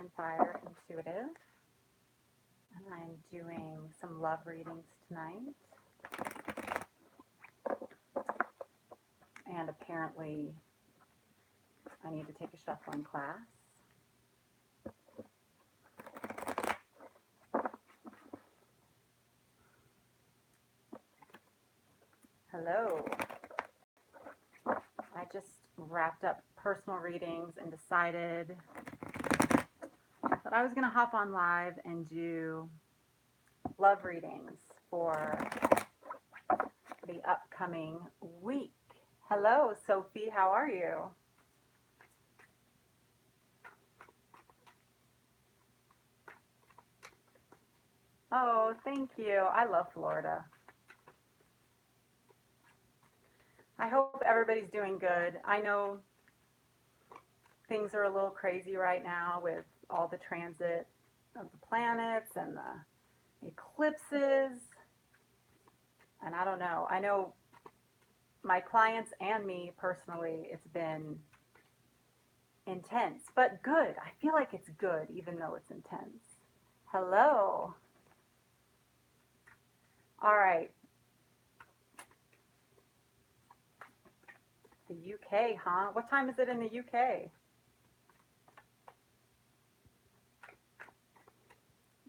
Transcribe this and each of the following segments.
and Fire Intuitive, and I'm doing some love readings tonight. And apparently, I need to take a shuffling class. Hello. I just wrapped up personal readings and decided that I was going to hop on live and do love readings for the upcoming week. Hello, Sophie. How are you? Oh, thank you. I love Florida. I hope everybody's doing good. I know things are a little crazy right now with all the transit of the planets and the eclipses. And I don't know. I know my clients and me personally, it's been intense, but good. I feel like it's good, even though it's intense. Hello. All right. The UK, huh? What time is it in the UK?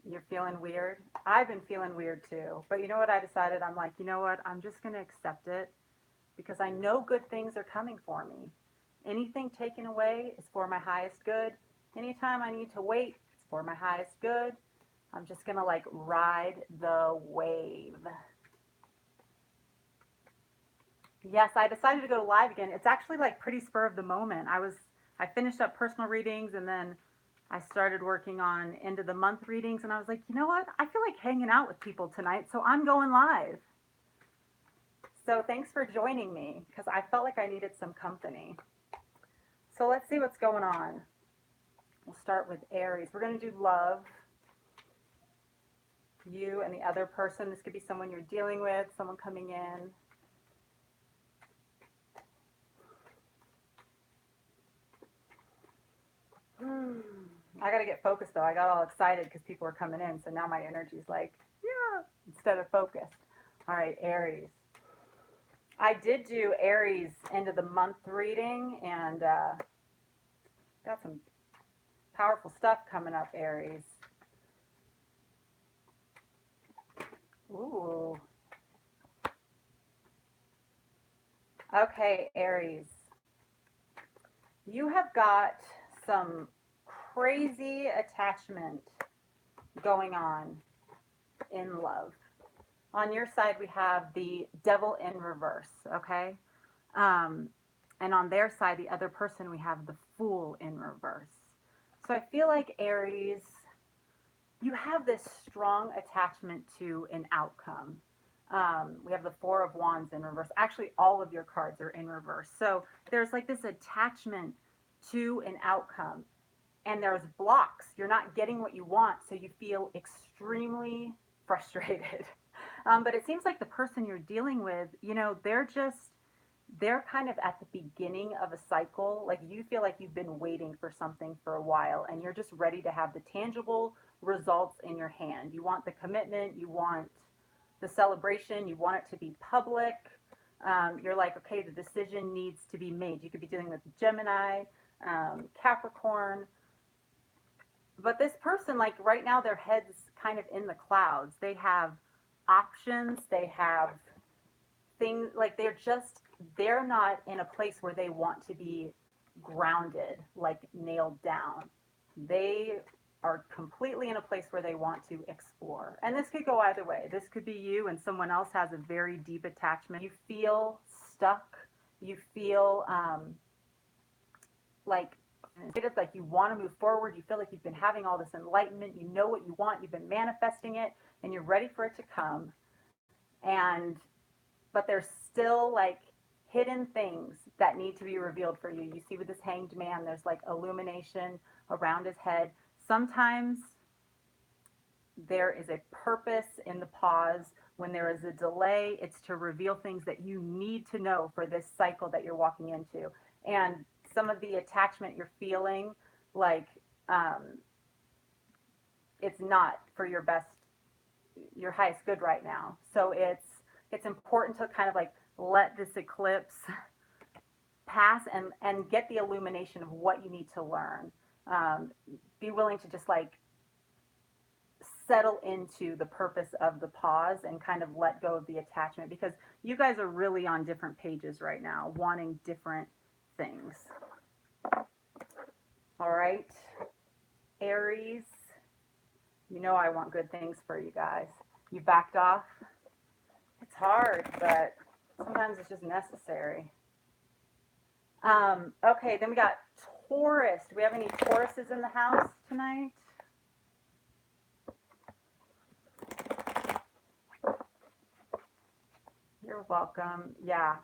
You're feeling weird? I've been feeling weird too. But you know what I decided? I'm like, you know what? I'm just going to accept it because I know good things are coming for me. Anything taken away is for my highest good. Anytime I need to wait, it's for my highest good. I'm just going to like ride the wave. Yes, I decided to go live again. It's actually like pretty spur of the moment. I finished up personal readings and then I started working on end of the month readings and I was like, you know what? I feel like hanging out with people tonight, so I'm going live. So thanks for joining me because I felt like I needed some company. So let's see what's going on. We'll start with Aries. We're going to do love. You and the other person. This could be someone you're dealing with, someone coming in. I got to get focused though. I got all excited because people were coming in. So now my energy's like, yeah, instead of focused. All right, Aries. I did do Aries end of the month reading and got some powerful stuff coming up, Aries. Ooh. Okay, Aries. You have got some crazy attachment going on in love. On your side, we have the devil in reverse, okay? Um, and on their side, the other person, we have the fool in reverse. So I feel like Aries, you have this strong attachment to an outcome. We have the Four of Wands in reverse. Actually, all of your cards are in reverse. So there's like this attachment to an outcome, and there's blocks. You're not getting what you want, so you feel extremely frustrated. But it seems like the person you're dealing with, they're kind of at the beginning of a cycle. Like you feel like you've been waiting for something for a while and you're just ready to have the tangible results in your hand. You want the commitment, you want the celebration, you want it to be public. You're like, okay, the decision needs to be made. You could be dealing with Gemini, Capricorn. But this person, like right now, their head's kind of in the clouds. They have options, they have things like they're not in a place where they want to be grounded, like nailed down. They are completely in a place where they want to explore. And this could go either way. This could be you and someone else has a very deep attachment. You feel stuck. You feel like it's like you want to move forward. You feel like you've been having all this enlightenment. You know what you want. You've been manifesting it and you're ready for it to come. And but there's still like hidden things that need to be revealed for you. You see with this hanged man, there's like illumination around his head. Sometimes there is a purpose in the pause. When there is a delay, it's to reveal things that you need to know for this cycle that you're walking into. And some of the attachment you're feeling, like it's not for your best, your highest good right now. So it's important to kind of like let this eclipse pass and get the illumination of what you need to learn. Be willing to just like settle into the purpose of the pause and kind of let go of the attachment, because you guys are really on different pages right now, wanting different things. All right, Aries, you know I want good things for you guys. You backed off. It's hard, but sometimes it's just necessary. Okay, then we got Taurus. Do we have any Tauruses in the house tonight? You're welcome. Yeah,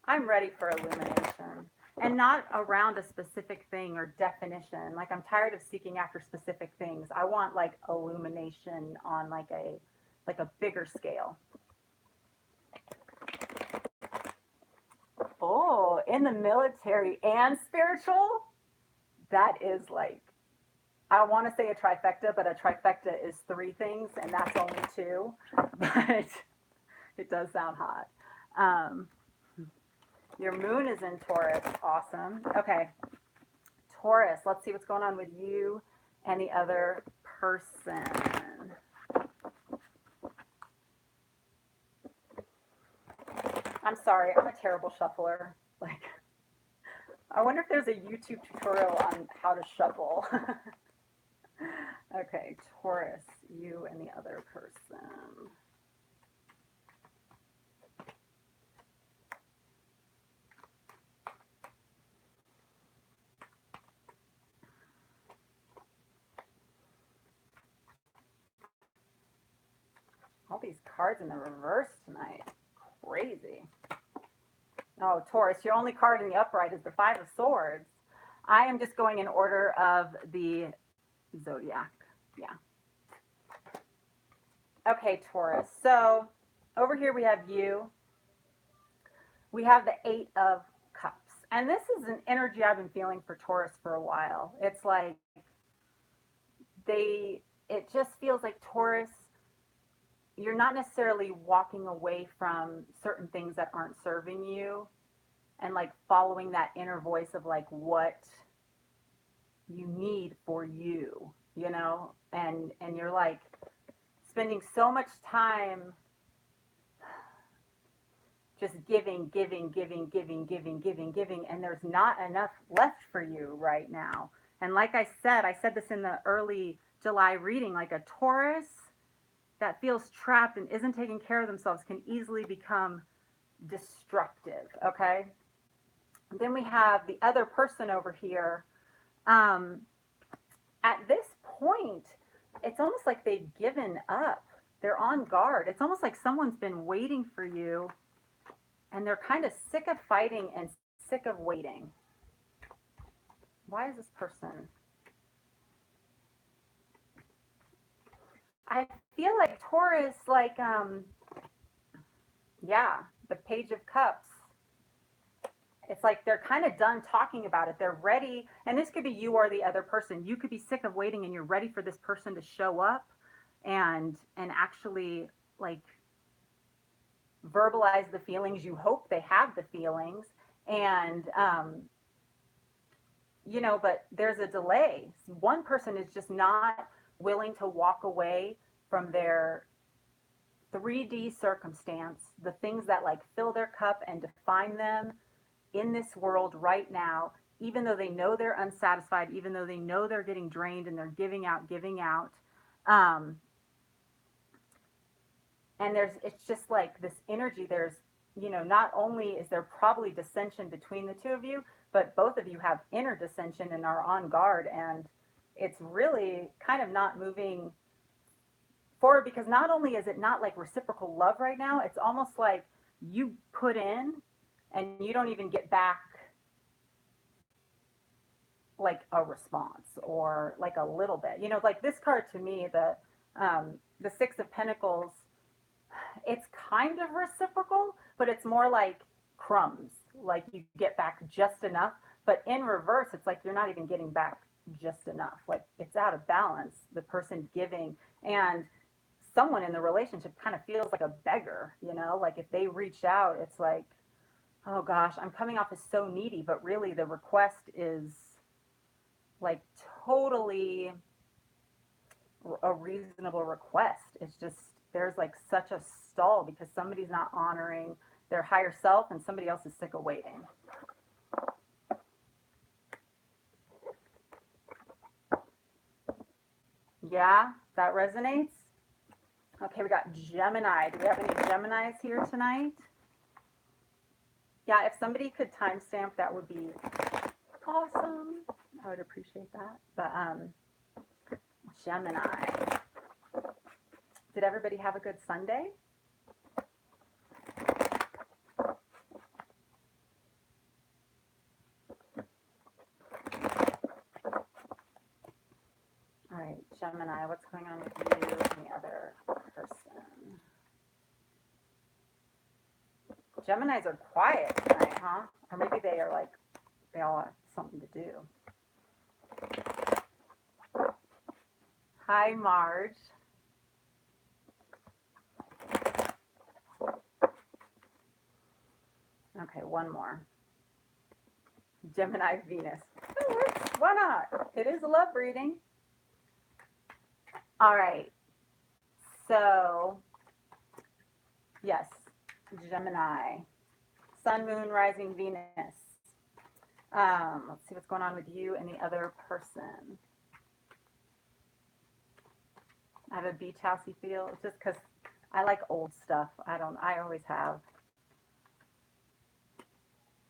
I'm ready for illumination. And not around a specific thing or definition. Like, I'm tired of seeking after specific things. I want like illumination on like a bigger scale. Oh, in the military and spiritual? That is like, I want to say a trifecta, but a trifecta is three things, and that's only two. But it does sound hot. Your moon is in Taurus. Awesome. Okay. Taurus, let's see what's going on with you and the other person. I'm sorry, I'm a terrible shuffler. Like, I wonder if there's a YouTube tutorial on how to shuffle. Okay, Taurus, you and the other person. All these cards in the reverse tonight. Crazy. Oh, Taurus, your only card in the upright is the Five of Swords. I am just going in order of the zodiac. Yeah. Okay, Taurus. So over here we have you. We have the Eight of Cups. And this is an energy I've been feeling for Taurus for a while. It's like it just feels like Taurus, you're not necessarily walking away from certain things that aren't serving you and like following that inner voice of like what you need for you, you know? And you're like spending so much time just giving, and there's not enough left for you right now. And like I said this in the early July reading, like a Taurus that feels trapped and isn't taking care of themselves can easily become destructive, okay? And then we have the other person over here. At this point, it's almost like they've given up. They're on guard. It's almost like someone's been waiting for you, and they're kind of sick of fighting and sick of waiting. Why is this person? I feel like Taurus, like, yeah, the Page of Cups. It's like they're kind of done talking about it. They're ready, and this could be you or the other person. You could be sick of waiting, and you're ready for this person to show up and actually like verbalize the feelings. You hope they have the feelings, and you know, but there's a delay. One person is just not willing to walk away from their 3D circumstance, the things that like fill their cup and define them in this world right now, even though they know they're unsatisfied, even though they know they're getting drained and they're giving out. And it's just like this energy. There's, you know, not only is there probably dissension between the two of you, but both of you have inner dissension and are on guard. And it's really kind of not moving forward, because not only is it not like reciprocal love right now, it's almost like you put in and you don't even get back like a response or like a little bit. You know, like this card to me, the Six of Pentacles, it's kind of reciprocal, but it's more like crumbs. Like you get back just enough, but in reverse, it's like you're not even getting back just enough. Like it's out of balance, the person giving, and someone in the relationship kind of feels like a beggar, you know? Like if they reach out, it's like, oh gosh, I'm coming off as so needy, but really the request is like totally a reasonable request. It's just there's like such a stall because somebody's not honoring their higher self and somebody else is sick of waiting. Yeah, that resonates. Okay, we got Gemini. Do we have any Geminis here tonight? Yeah, if somebody could timestamp, that would be awesome. I would appreciate that. But Gemini. Did everybody have a good Sunday? All right, Gemini, what's going on with you and the other person? Geminis are quiet tonight, huh? Or maybe they are like, they all have something to do. Hi, Marge. Okay, one more. Gemini Venus. Why not? It is a love reading. All right. So, yes, Gemini. Sun, Moon, Rising, Venus. Let's see what's going on with you and the other person. I have a beach housey feel just because I like old stuff. I always have.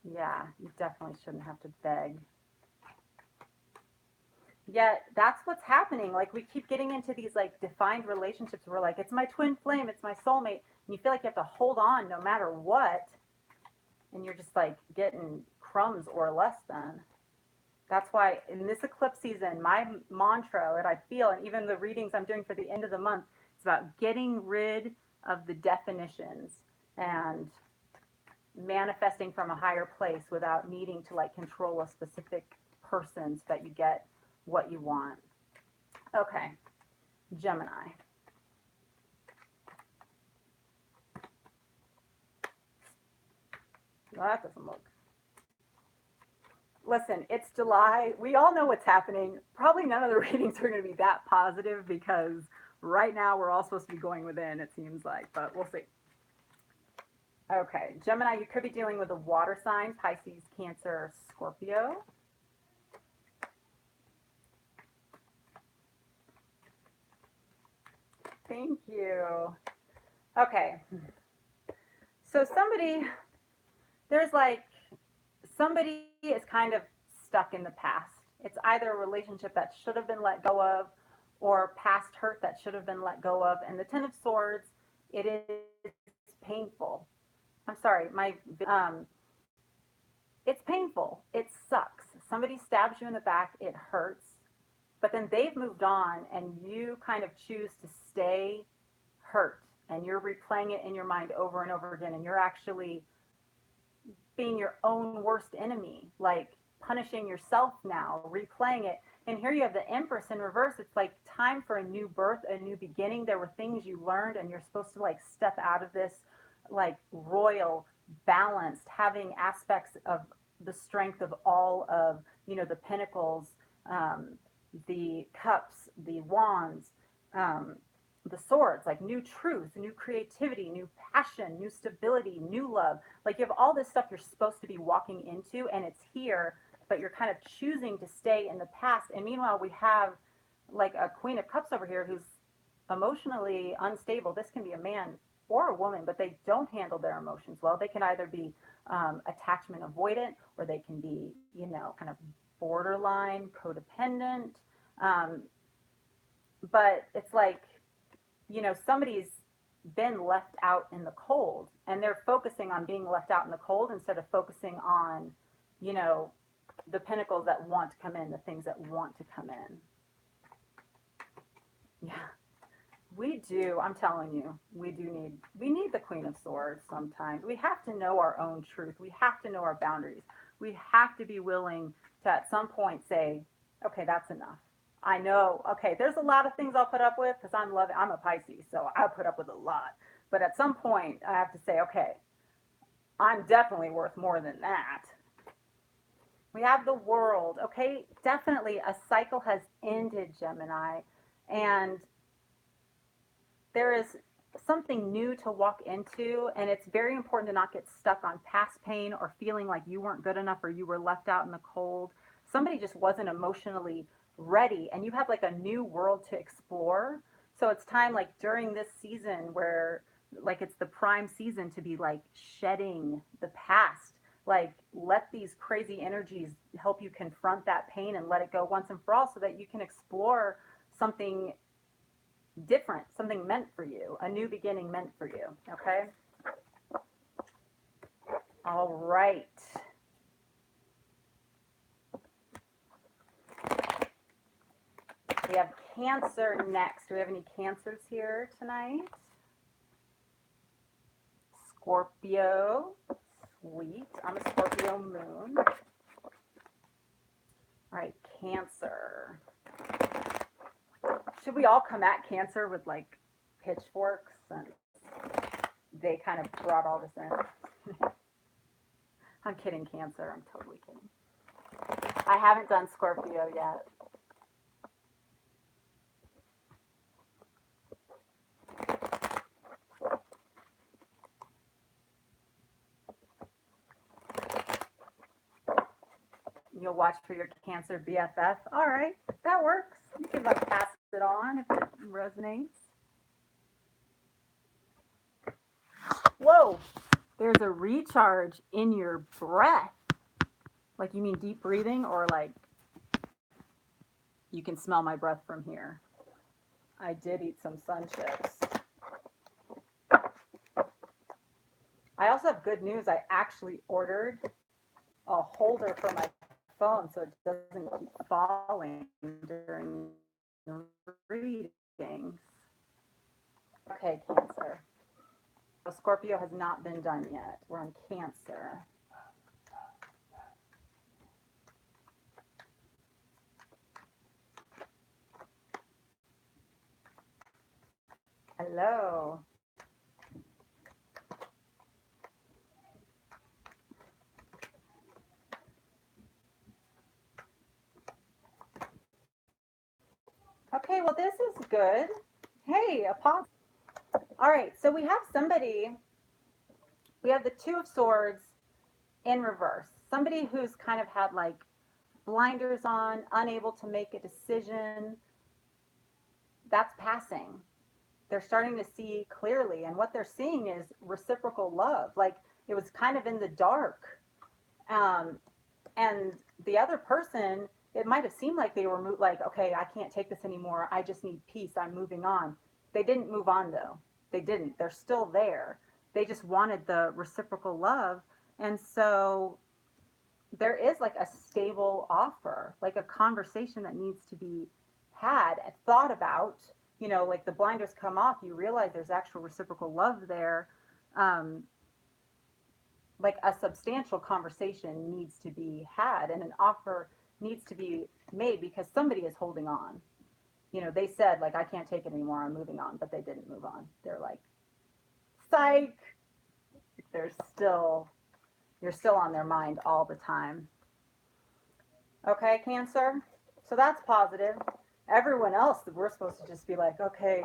Yeah, you definitely shouldn't have to beg. Yet that's what's happening. Like we keep getting into these like defined relationships where like it's my twin flame, it's my soulmate, and you feel like you have to hold on no matter what, and you're just like getting crumbs or less than. That's why in this eclipse season, my mantra that I feel, and even the readings I'm doing for the end of the month, it's about getting rid of the definitions and manifesting from a higher place without needing to like control a specific person so that you get what you want. Okay, Gemini. Well, that doesn't look. Listen, it's July. We all know what's happening. Probably none of the readings are going to be that positive because right now we're all supposed to be going within, it seems like, but we'll see. Okay, Gemini, you could be dealing with a water sign, Pisces, Cancer, Scorpio. Thank you. Okay, so there's like, somebody is kind of stuck in the past. It's either a relationship that should have been let go of or past hurt that should have been let go of. And the Ten of Swords, it is painful. I'm sorry, it's painful. It sucks. Somebody stabs you in the back, it hurts. But then they've moved on and you kind of choose to stay hurt and you're replaying it in your mind over and over again and you're actually being your own worst enemy, like punishing yourself now, replaying it. And here you have the Empress in reverse. It's like time for a new birth, a new beginning. There were things you learned, and you're supposed to like step out of this like royal, balanced, having aspects of the strength of all of, the pentacles, the cups, the wands, um, the swords, like new truth, new creativity, new passion, new stability, new love. Like you have all this stuff you're supposed to be walking into, and it's here, but you're kind of choosing to stay in the past. And meanwhile, we have like a Queen of Cups over here who's emotionally unstable. This can be a man or a woman, but they don't handle their emotions well. They can either be attachment avoidant, or they can be, kind of borderline codependent. Um, but it's like, somebody's been left out in the cold and they're focusing on being left out in the cold instead of focusing on, you know, the pinnacles that want to come in, the things that want to come in. Yeah, we do. I'm telling you, we need the Queen of Swords sometimes. We have to know our own truth. We have to know our boundaries. We have to be willing to at some point say, Okay, that's enough. I know. Okay, there's a lot of things I'll put up with because I'm a Pisces, so I'll put up with a lot. But at some point, I have to say, okay, I'm definitely worth more than that. We have the world. Okay, definitely a cycle has ended, Gemini, and there is something new to walk into, and it's very important to not get stuck on past pain or feeling like you weren't good enough or you were left out in the cold. Somebody just wasn't emotionally ready, and you have like a new world to explore. So it's time, like during this season where like it's the prime season to be like shedding the past, like let these crazy energies help you confront that pain and let it go once and for all so that you can explore something different, something meant for you, a new beginning meant for you. Okay? All right. We have Cancer next. Do we have any Cancers here tonight? Scorpio. Sweet. I'm a Scorpio moon. All right, Cancer. Should we all come at Cancer with like pitchforks? And they kind of brought all this in. I'm kidding, Cancer. I'm totally kidding. I haven't done Scorpio yet. You'll watch for your Cancer BFF. All right, that works. You can like pass it on if it resonates. Whoa, there's a recharge in your breath. Like you mean deep breathing, or like you can smell my breath from here. I did eat some sun chips. I also have good news. I actually ordered a holder for my phone so it doesn't keep falling during readings. Okay, Cancer. So Scorpio has not been done yet. We're on Cancer. Hello. Okay, well, this is good. Hey, a pop. All right, so we have somebody, we have the Two of Swords in reverse. Somebody who's kind of had like blinders on, unable to make a decision. That's passing. They're starting to see clearly, and what they're seeing is reciprocal love. Like it was kind of in the dark. Um, and the other person, it might have seemed like they were like, okay, I can't take this anymore, I just need peace, I'm moving on. They didn't move on though. They didn't. They're still there. They just wanted the reciprocal love. And so there is like a stable offer, like a conversation that needs to be had, thought about. Like the blinders come off, you realize there's actual reciprocal love there. um, like a substantial conversation needs to be had, and an offer needs to be made because somebody is holding on. They said like, I can't take it anymore, I'm moving on, but they didn't move on. They're like, psych. They're still You're still on their mind all the time. Okay, Cancer. So that's positive. Everyone else, we're supposed to just be like, okay,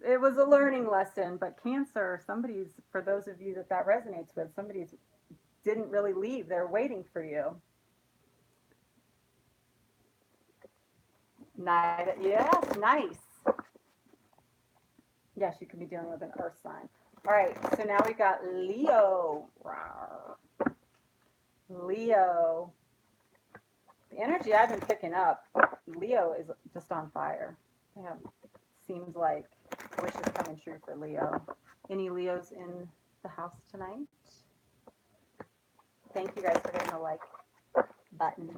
it was a learning lesson. But Cancer, somebody's, for those of you that resonates with, somebody's didn't really leave. They're waiting for you. Yes, nice. Yes, you could be dealing with an earth sign. All right, so now we got Leo. Leo. The energy I've been picking up, Leo is just on fire. Yeah, seems like wish is coming true for Leo. Any Leos in the house tonight? Thank you guys for hitting the like button.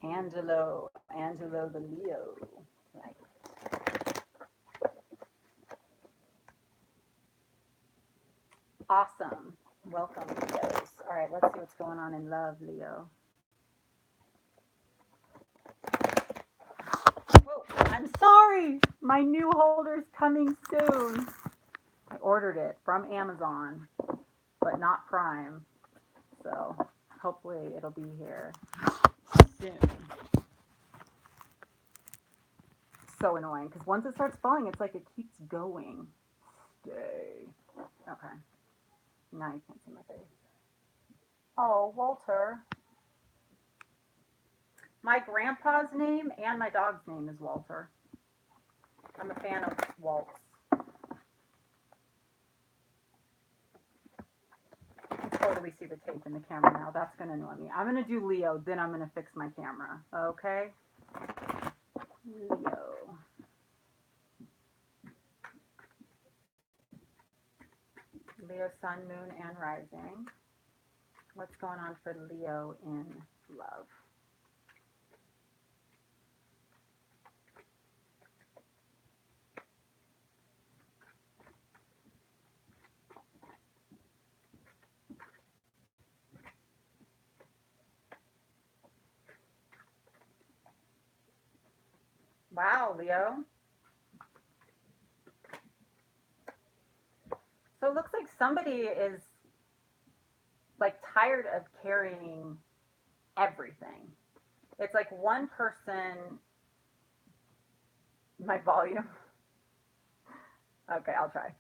Angelo the Leo. Right. Awesome. Welcome, Leos. All right, let's see what's going on in love, Leo. I'm sorry. My new holder's coming soon. I ordered it from Amazon, but not Prime. So hopefully it'll be here soon. So annoying because once it starts falling, it's like it keeps going. Stay. Okay. Now you can't see my face. Oh, Walter. My grandpa's name and my dog's name is Walter. I'm a fan of Waltz. You can totally see the tape in the camera now. That's going to annoy me. I'm going to do Leo, then I'm going to fix my camera. Okay? Leo. Leo, sun, moon, and rising. What's going on for Leo in love? Wow, Leo. So it looks like somebody is like tired of carrying everything. It's like one person, my volume. Okay, I'll try.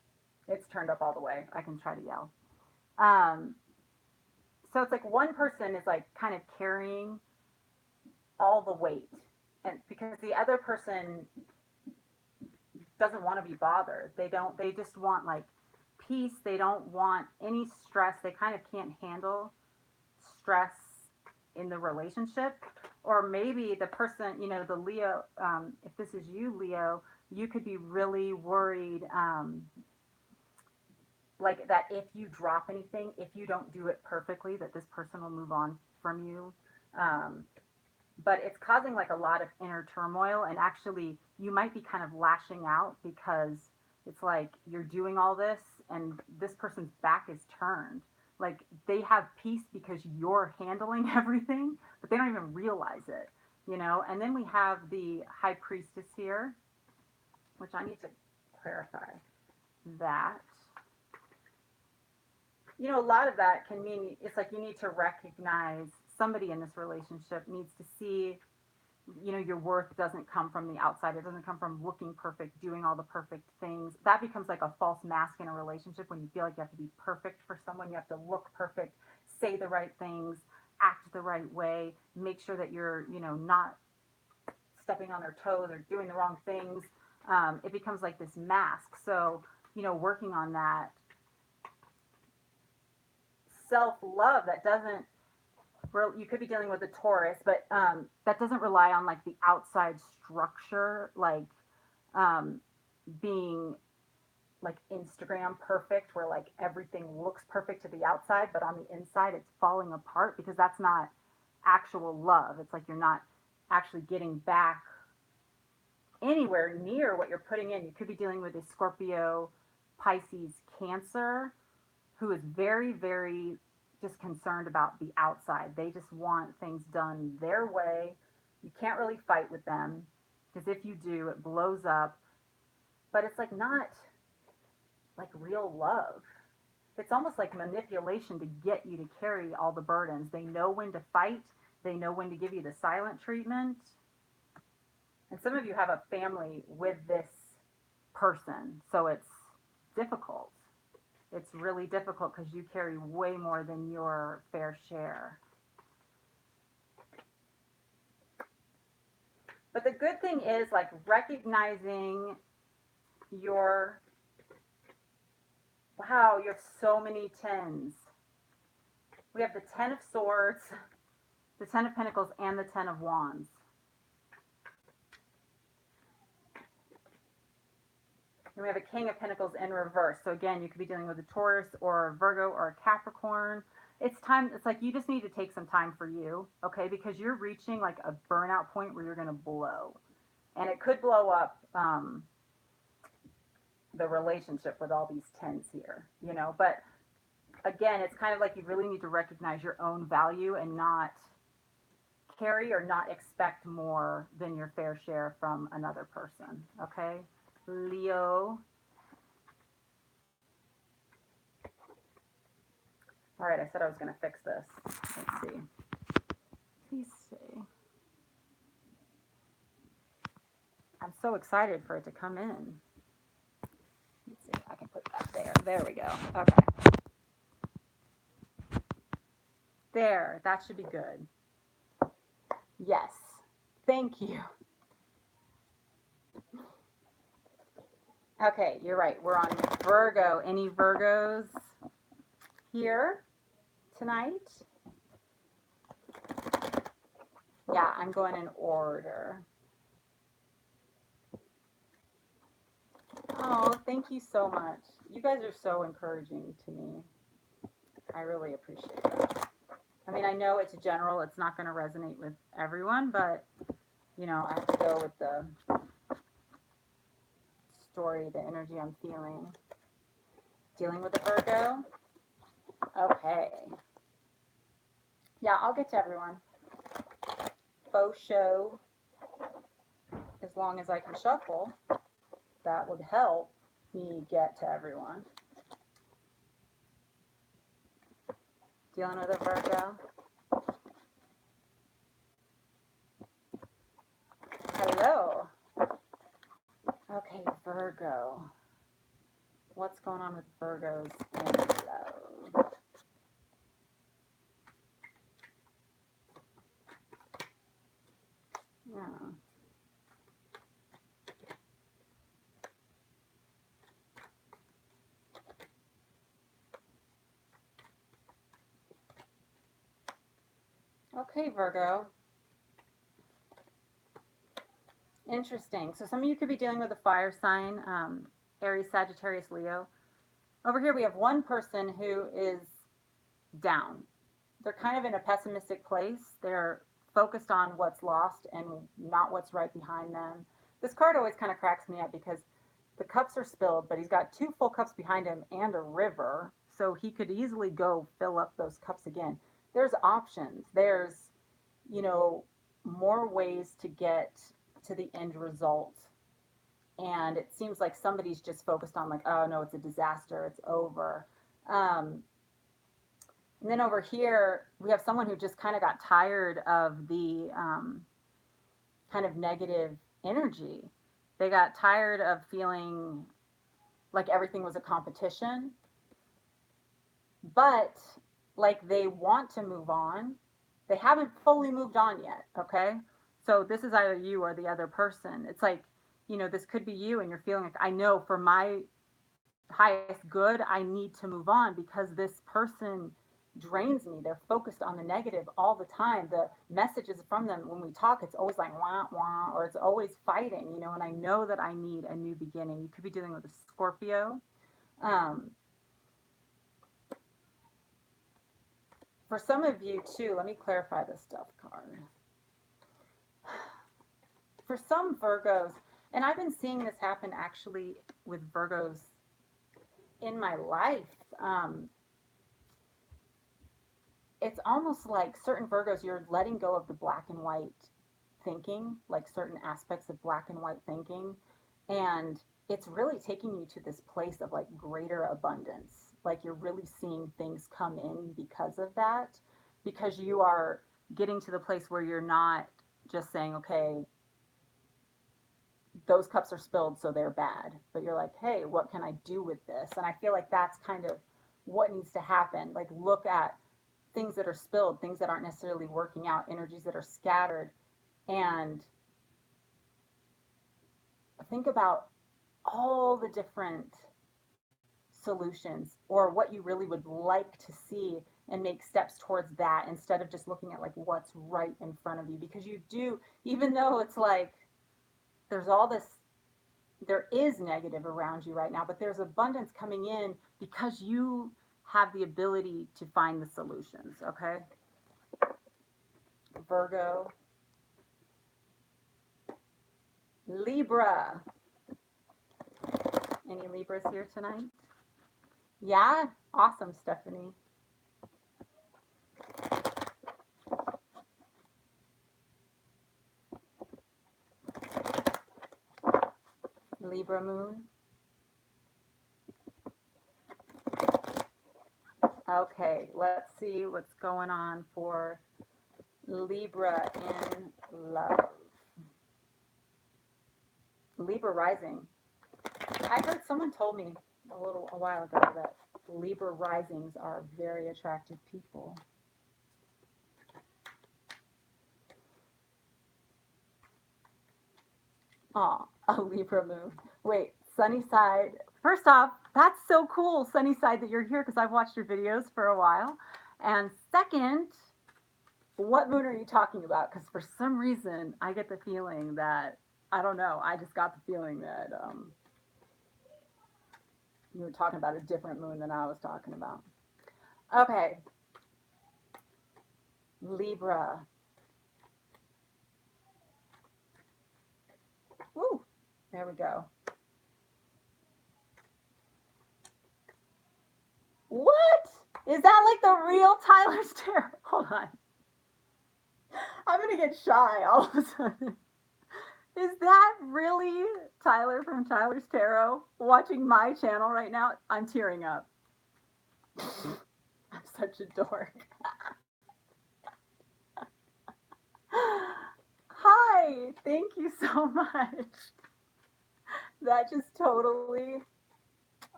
It's turned up all the way. I can try to yell. Um, so it's like one person is like kind of carrying all the weight, and because the other person doesn't want to be bothered. They don't. They just want like peace. They don't want any stress. They kind of can't handle stress in the relationship. Or maybe the person, the Leo, if this is you, Leo, you could be really worried, like that if you drop anything, if you don't do it perfectly, that this person will move on from you. Um, but it's causing like a lot of inner turmoil, and actually you might be kind of lashing out because it's like you're doing all this and this person's back is turned, like they have peace because you're handling everything, but they don't even realize it. And then we have the high priestess here, which I need to clarify that. A lot of that can mean it's like you need to recognize somebody in this relationship needs to see, your worth doesn't come from the outside. It doesn't come from looking perfect, doing all the perfect things. That becomes like a false mask in a relationship when you feel like you have to be perfect for someone. You have to look perfect, say the right things, act the right way, make sure that you're, not stepping on their toes or doing the wrong things. It becomes like this mask. So, working on that self love that doesn't, you could be dealing with a Taurus, but that doesn't rely on like the outside structure, like um, being like Instagram perfect, where like everything looks perfect to the outside, but on the inside it's falling apart because that's not actual love. It's like you're not actually getting back anywhere near what you're putting in. You could be dealing with a Scorpio, Pisces, Cancer who is very, very just concerned about the outside. They just want things done their way. You can't really fight with them because if you do, it blows up. But it's like not like real love. It's almost like manipulation to get you to carry all the burdens. They know when to fight, they know when to give you the silent treatment. And some of you have a family with this person, so it's difficult. It's really difficult because you carry way more than your fair share. But the good thing is like recognizing your, wow, you have so many tens. We have the 10 of swords, the 10 of pentacles, and the 10 of wands. And we have a king of pentacles in reverse. So again, you could be dealing with a Taurus or a Virgo or a Capricorn. It's time. It's like you just need to take some time for you, okay? Because you're reaching like a burnout point where you're going to blow. And it could blow up the relationship with all these tens here. But again, it's kind of like you really need to recognize your own value and not carry or not expect more than your fair share from another person. Okay, Leo. All right, I said I was going to fix this. Let's see. Please see. I'm so excited for it to come in. Let's see. I can put that there. There we go. Okay. There. That should be good. Yes. Thank you. Okay, you're right. We're on Virgo. Any Virgos here tonight? Yeah, I'm going in order. Oh, thank you so much. You guys are so encouraging to me. I really appreciate that. I mean, I know it's general, it's not going to resonate with everyone, but, you know, I have to go with the story, the energy I'm feeling. Dealing with the Virgo? Okay. Yeah, I'll get to everyone. Faux show. As long as I can shuffle, that would help me get to everyone. Dealing with a Virgo. Hello. Okay, Virgo. What's going on with Virgos in love? Yeah. Okay, Virgo. Interesting. So some of you could be dealing with a fire sign, Aries, Sagittarius, Leo. Over here we have one person who is down. They're kind of in a pessimistic place. They're focused on what's lost and not what's right behind them. This card always kind of cracks me up because the cups are spilled, but he's got 2 full cups behind him and a river. So he could easily go fill up those cups again. There's options. There's, you know, more ways to get to the end result. And it seems like somebody's just focused on like, oh no, it's a disaster, it's over. And then over here, we have someone who just kind of got tired of the kind of negative energy. They got tired of feeling like everything was a competition, but like they want to move on. They haven't fully moved on yet, okay? So this is either you or the other person. It's like, you know, this could be you and you're feeling like, I know for my highest good, I need to move on because this person drains me. They're focused on the negative all the time. The messages from them when we talk, it's always like wah wah, or it's always fighting, you know, and I know that I need a new beginning. You could be dealing with a Scorpio. For some of you too, let me clarify this stuff card. For some Virgos, and I've been seeing this happen actually with Virgos in my life. It's almost like certain Virgos, you're letting go of the black and white thinking, like certain aspects of black and white thinking. And it's really taking you to this place of like greater abundance. Like you're really seeing things come in because of that, because you are getting to the place where you're not just saying, okay, those cups are spilled, so they're bad. But you're like, hey, what can I do with this? And I feel like that's kind of what needs to happen. Like look at things that are spilled, things that aren't necessarily working out, energies that are scattered, and think about all the different solutions or what you really would like to see and make steps towards that instead of just looking at like what's right in front of you. Because you do, even though it's like there's all this, there is negative around you right now, but there's abundance coming in because you have the ability to find the solutions. Okay, Virgo. Libra. Any Libras here tonight? Yeah? Awesome, Stephanie. Libra moon. Okay, let's see what's going on for Libra in love. Libra rising. I heard someone told me a while ago that Libra risings are very attractive people. Aw, a Libra moon. Wait, sunny side. First off, that's so cool, sunny side, that you're here because I've watched your videos for a while. And second, what moon are you talking about? Because for some reason, I get the feeling that, I don't know, I just got the feeling that you were talking about a different moon than I was talking about. Okay, Libra. Woo, there we go. What? Is that like the real Tyler's Tarot? Hold on. I'm going to get shy all of a sudden. Is that really Tyler from Tyler's Tarot watching my channel right now? I'm tearing up. I'm such a dork. Hi, thank you so much. That just totally,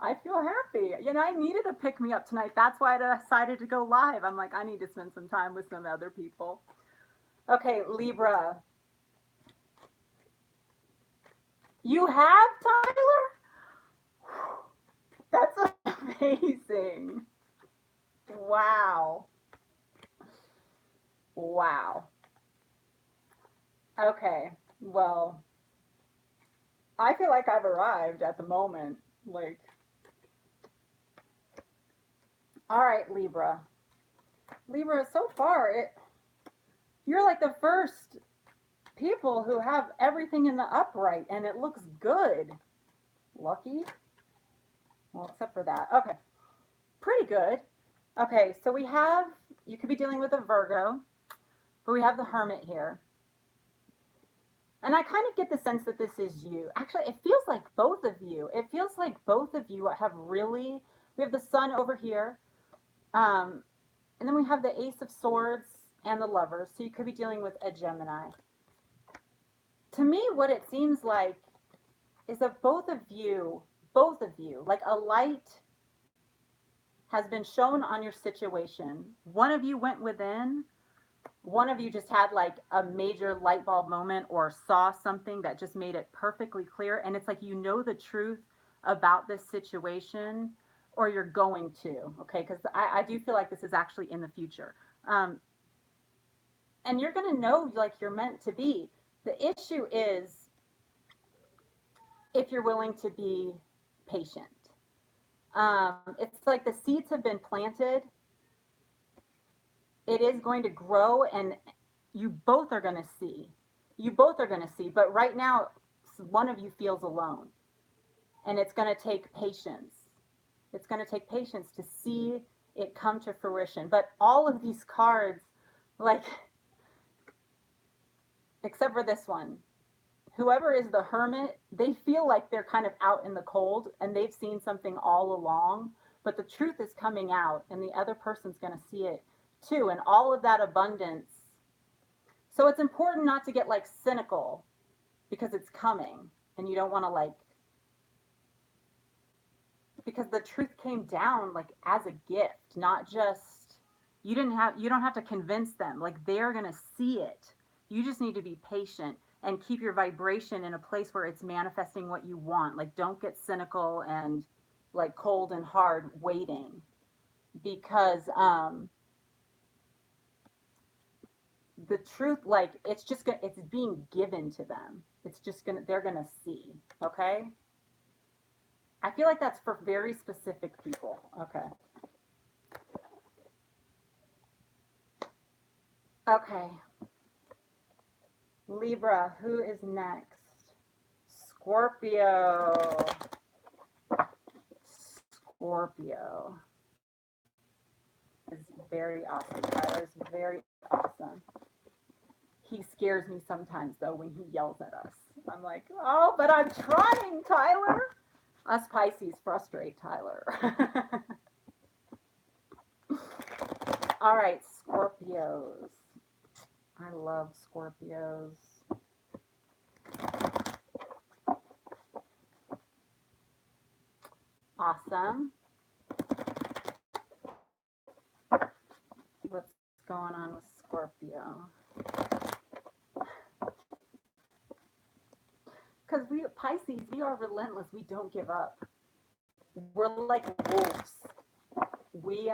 I feel happy. You know, I needed a pick me up tonight. That's why I decided to go live. I'm like, I need to spend some time with some other people. Okay, Libra. You have Tyler? That's amazing. Wow. Wow. Okay. Well, I feel like I've arrived at the moment. Like, all right, Libra. Libra, so far, you're like the first people who have everything in the upright and it looks good. Lucky? Well, except for that. Okay. Pretty good. Okay, so we have, you could be dealing with a Virgo, but we have the Hermit here. And I kind of get the sense that this is you. Actually, it feels like both of you. It feels like both of you have really, we have the Sun over here. And then we have the Ace of Swords and the Lovers. So you could be dealing with a Gemini. To me, what it seems like is that both of you, like a light has been shown on your situation. One of you went within. One of you just had like a major light bulb moment or saw something that just made it perfectly clear. And it's like, you know the truth about this situation, or you're going to, okay? Because I do feel like this is actually in the future. And you're going to know like you're meant to be. The issue is if you're willing to be patient. It's like the seeds have been planted. It is going to grow, and you both are going to see. You both are going to see. But right now, one of you feels alone. And it's going to take patience. It's going to take patience to see it come to fruition. But all of these cards, like, except for this one, whoever is the Hermit, they feel like they're kind of out in the cold and they've seen something all along, but the truth is coming out and the other person's going to see it too. And all of that abundance. So it's important not to get like cynical because it's coming and you don't want to like, because the truth came down like as a gift, not just, you don't have to convince them. Like they're going to see it. You just need to be patient and keep your vibration in a place where it's manifesting what you want. Like don't get cynical and like cold and hard waiting, because the truth, like it's just gonna, it's being given to them. It's just gonna, they're gonna see. Okay, I feel like that's for very specific people. Okay. Okay, Libra, who is next? Scorpio. Scorpio is very awesome. Tyler is very awesome. He scares me sometimes though when he yells at us. I'm like, oh, but I'm trying, Tyler. Us Pisces frustrate Tyler. All right, Scorpios. I love Scorpios. Awesome. What's going on with Scorpio? Because we Pisces, we are relentless. We don't give up. We're like wolves. We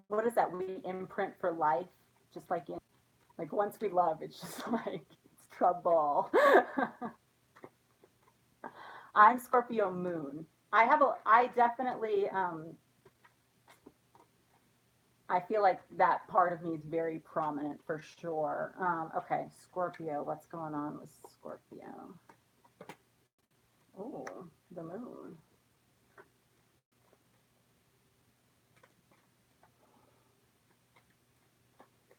what is that? We imprint for life, just like in like once we love, it's just like it's trouble. I'm Scorpio moon. I definitely I feel like that part of me is very prominent for sure. Okay, Scorpio, what's going on with Scorpio? Oh, the moon.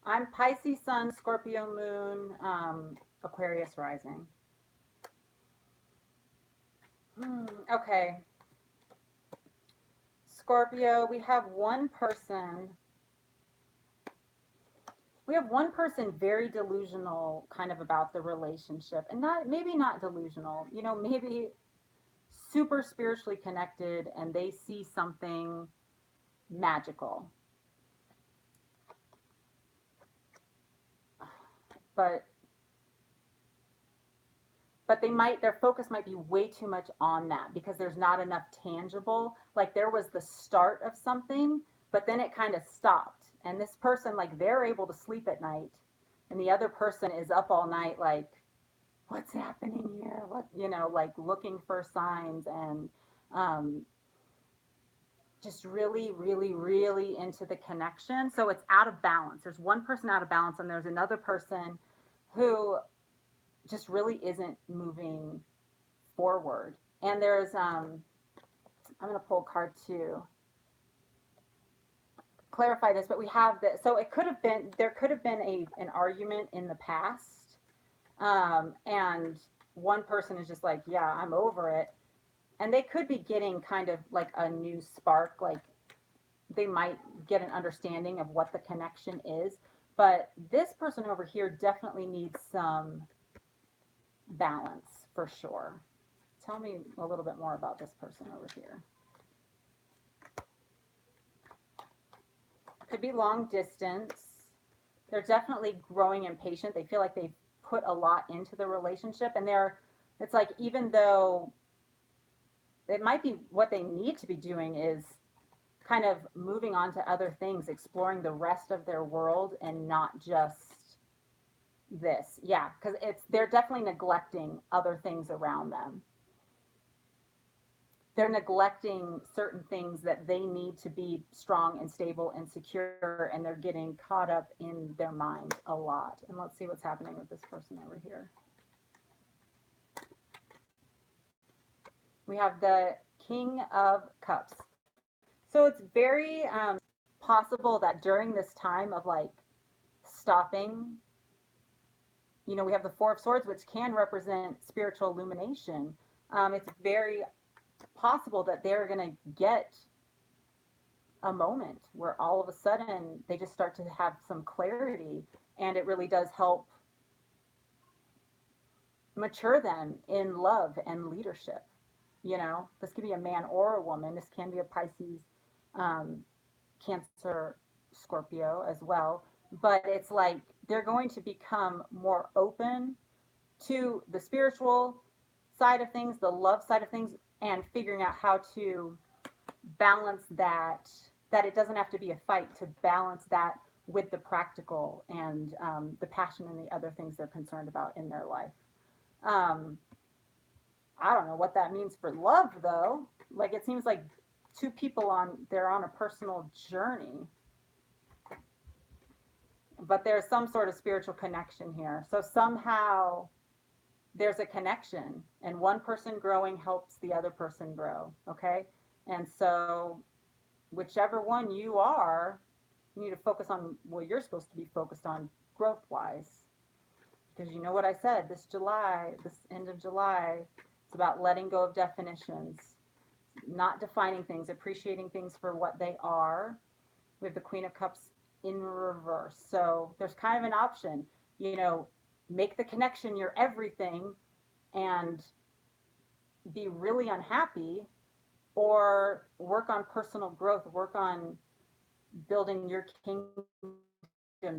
I'm Pisces sun, Scorpio moon, Aquarius rising. Okay, Scorpio, we have one person very delusional kind of about the relationship, and not maybe not delusional, maybe super spiritually connected, and they see something magical, but their focus might be way too much on that because there's not enough tangible. Like there was the start of something, but then it kind of stopped, and this person, like, they're able to sleep at night, and the other person is up all night, like, what's happening here, what, like looking for signs, and um, just really, really, really into the connection. So it's out of balance. There's one person out of balance, and there's another person who just really isn't moving forward. And there's I'm going to pull a card to clarify this, but we have that. So there could have been an argument in the past, and one person is just like, yeah, I'm over it, and they could be getting kind of like a new spark, like they might get an understanding of what the connection is. But this person over here definitely needs some balance for sure. Tell me a little bit more about this person over here. Could be long distance. They're definitely growing impatient. They feel like they've put a lot into the relationship, and it's like, even though it might be what they need to be doing is kind of moving on to other things, exploring the rest of their world and not just this. Yeah, because they're definitely neglecting other things around them. They're neglecting certain things that they need to be strong and stable and secure, and they're getting caught up in their mind a lot. And let's see what's happening with this person over here. We have the King of Cups. So it's very possible that during this time of like stopping, we have the Four of Swords, which can represent spiritual illumination. It's very possible that they're going to get a moment where all of a sudden they just start to have some clarity, and it really does help mature them in love and leadership. This could be a man or a woman. This can be a Pisces, um, Cancer, Scorpio as well. But it's like they're going to become more open to the spiritual side of things, the love side of things, and figuring out how to balance that it doesn't have to be a fight, to balance that with the practical and the passion and the other things they're concerned about in their life. um, I don't know what that means for love, though. Like, it seems like two people they're on a personal journey, but there's some sort of spiritual connection here. So somehow there's a connection, and one person growing helps the other person grow. Okay. And so whichever one you are, you need to focus on what you're supposed to be focused on growth wise. Because you know what I said, this July, this end of July, it's about letting go of definitions, not defining things, appreciating things for what they are. We have the Queen of Cups in reverse. So there's kind of an option, you know, make the connection your everything and be really unhappy, or work on personal growth, work on building your kingdom,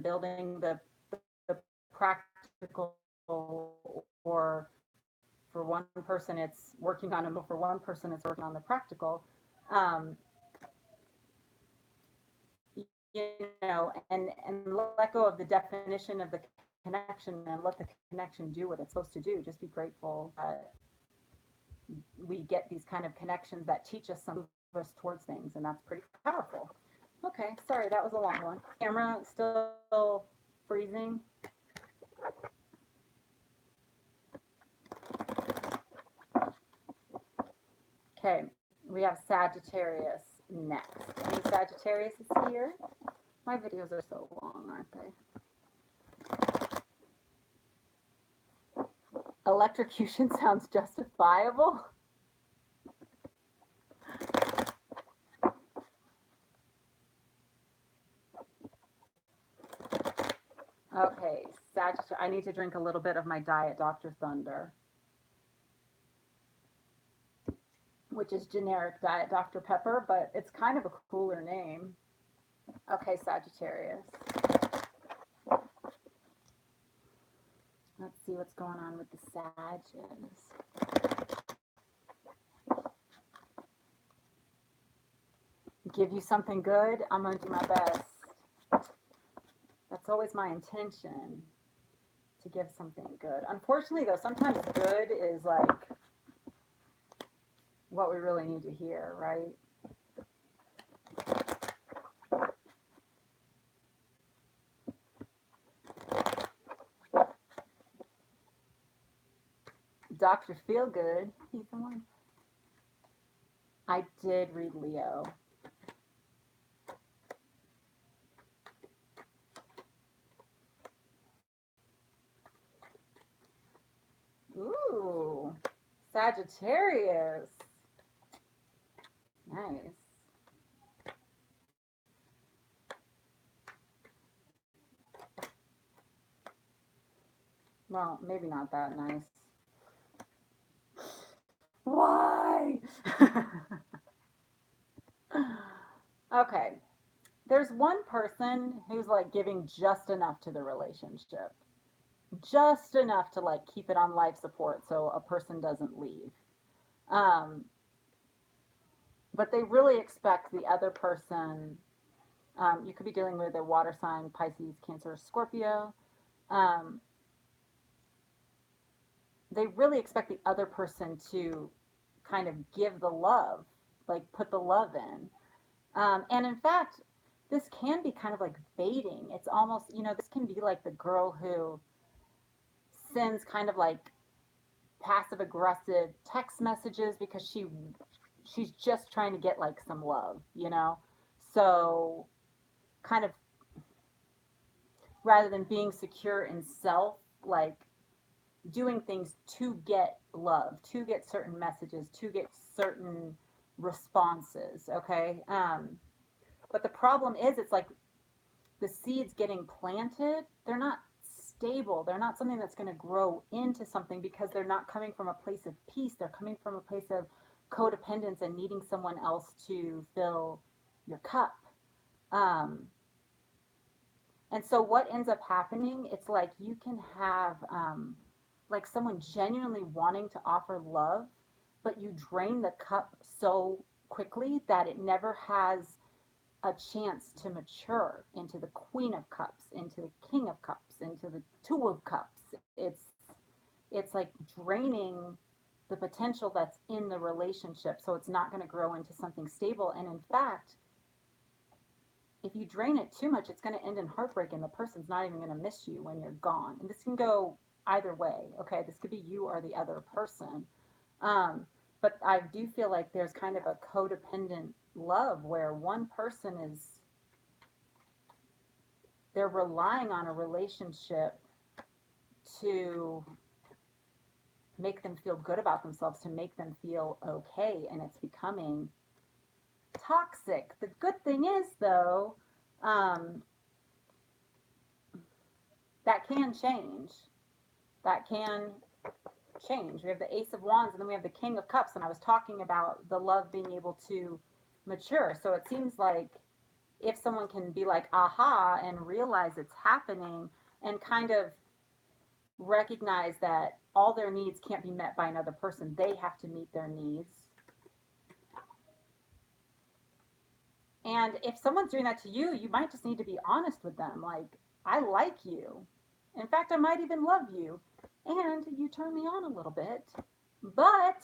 building the practical, or for one person it's working on them, for one person it's working on the practical. um, you know, and let go of the definition of the connection and let the connection do what it's supposed to do. Just be grateful that we get these kind of connections that teach us, some of us towards things, and that's pretty powerful. Okay, sorry, that was a long one. Camera still freezing. Okay, we have Sagittarius next. Any Sagittarius is here? My videos are so long, aren't they? Electrocution sounds justifiable. Okay, Sagittarius. I need to drink a little bit of my Diet Dr. Thunder, which is generic Diet Dr. Pepper, but it's kind of a cooler name. Okay, Sagittarius. Let's see what's going on with the Sages. Give you something good, I'm going to do my best. That's always my intention, to give something good. Unfortunately, though, sometimes good is like what we really need to hear, right? Dr. Feelgood, he's the one. I did read Leo. Ooh, Sagittarius. Nice. Well, maybe not that nice. Why? Okay. There's one person who's like giving just enough to the relationship, just enough to like keep it on life support so a person doesn't leave. Um, but they really expect the other person. You could be dealing with a water sign, Pisces, Cancer, Scorpio. Um, they really expect the other person to kind of give the love, like put the love in. And in fact, this can be kind of like baiting. It's almost, you know, this can be like the girl who sends kind of like passive aggressive text messages because she's just trying to get like some love, you know? So kind of, rather than being secure in self, like doing things to get love, to get certain messages, to get certain responses, okay? But the problem is, it's like the seeds getting planted, they're not stable. They're not something that's going to grow into something because they're not coming from a place of peace. They're coming from a place of codependence and needing someone else to fill your cup. Um, and so what ends up happening, it's like you can have like someone genuinely wanting to offer love, but you drain the cup so quickly that it never has a chance to mature into the Queen of Cups, into the King of Cups, into the Two of Cups. It's like draining the potential that's in the relationship, so it's not going to grow into something stable. And in fact, if you drain it too much, it's going to end in heartbreak, and the person's not even going to miss you when you're gone. And this can go either way. Okay, this could be you or the other person. Um, but I do feel like there's kind of a codependent love where one person is, they're relying on a relationship to make them feel good about themselves, to make them feel okay, and it's becoming toxic. The good thing is, though, um, that can change. That can change. We have the Ace of Wands, and then we have the King of Cups, and I was talking about the love being able to mature. So it seems like if someone can be like, aha, and realize it's happening, and kind of recognize that all their needs can't be met by another person, they have to meet their needs. And if someone's doing that to you, you might just need to be honest with them. Like, I like you. In fact, I might even love you. And you turn me on a little bit. But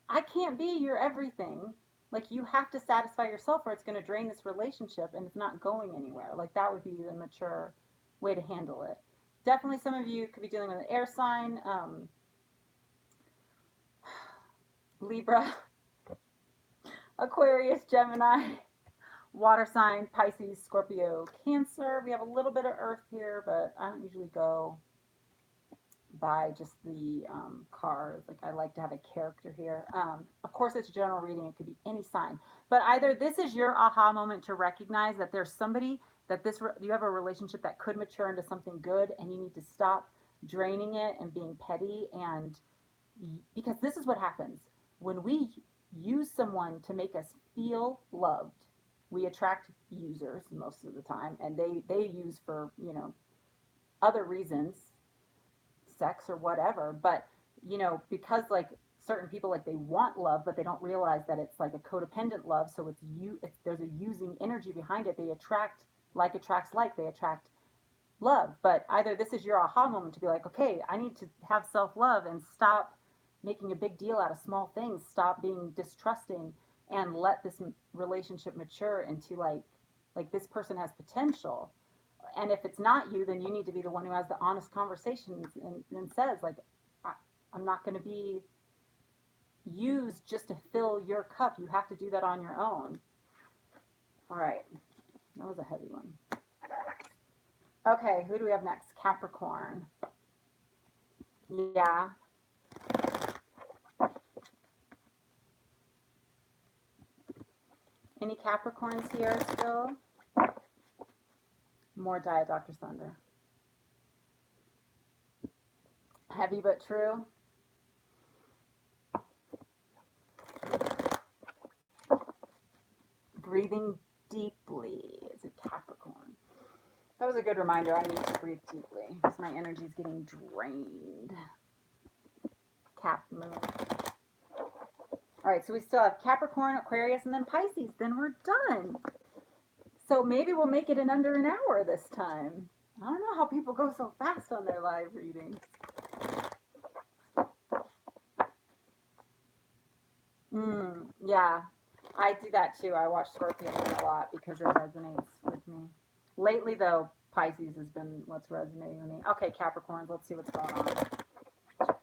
I can't be your everything. Like, you have to satisfy yourself or it's going to drain this relationship and it's not going anywhere. Like, that would be the mature way to handle it. Definitely some of you could be dealing with an air sign. Libra, Aquarius, Gemini, water sign, Pisces, Scorpio, Cancer. We have a little bit of earth here, but I don't usually go by just the cards. Like, I like to have a character here. Of course, it's a general reading. It could be any sign. But either this is your aha moment to recognize that there's somebody that you have a relationship that could mature into something good, and you need to stop draining it and being petty. And because this is what happens when we use someone to make us feel loved, we attract users most of the time, and they use for, other reasons, sex or whatever. But because like certain people, like, they want love, but they don't realize that it's like a codependent love. So there's a using energy behind it. They attract, like attracts like, they attract love. But either this is your aha moment to be like, okay, I need to have self-love and stop making a big deal out of small things, stop being distrusting, and let this relationship mature into like this person has potential. And if it's not you, then you need to be the one who has the honest conversations and says, like, I'm not going to be used just to fill your cup. You have to do that on your own. All right, that was a heavy one. Okay, who do we have next? Capricorn. Yeah. Any Capricorns here still? More Diet Dr. Thunder. Heavy but true. Breathing deeply is a Capricorn. That was a good reminder. I need to breathe deeply because my energy is getting drained. Cap moon. All right, so we still have Capricorn, Aquarius, and then Pisces. Then we're done. So maybe we'll make it in under an hour this time. I don't know how people go so fast on their live readings. Yeah, I do that too. I watch Scorpio a lot because it resonates with me. Lately, though, Pisces has been what's resonating with me. Okay, Capricorns, let's see what's going on.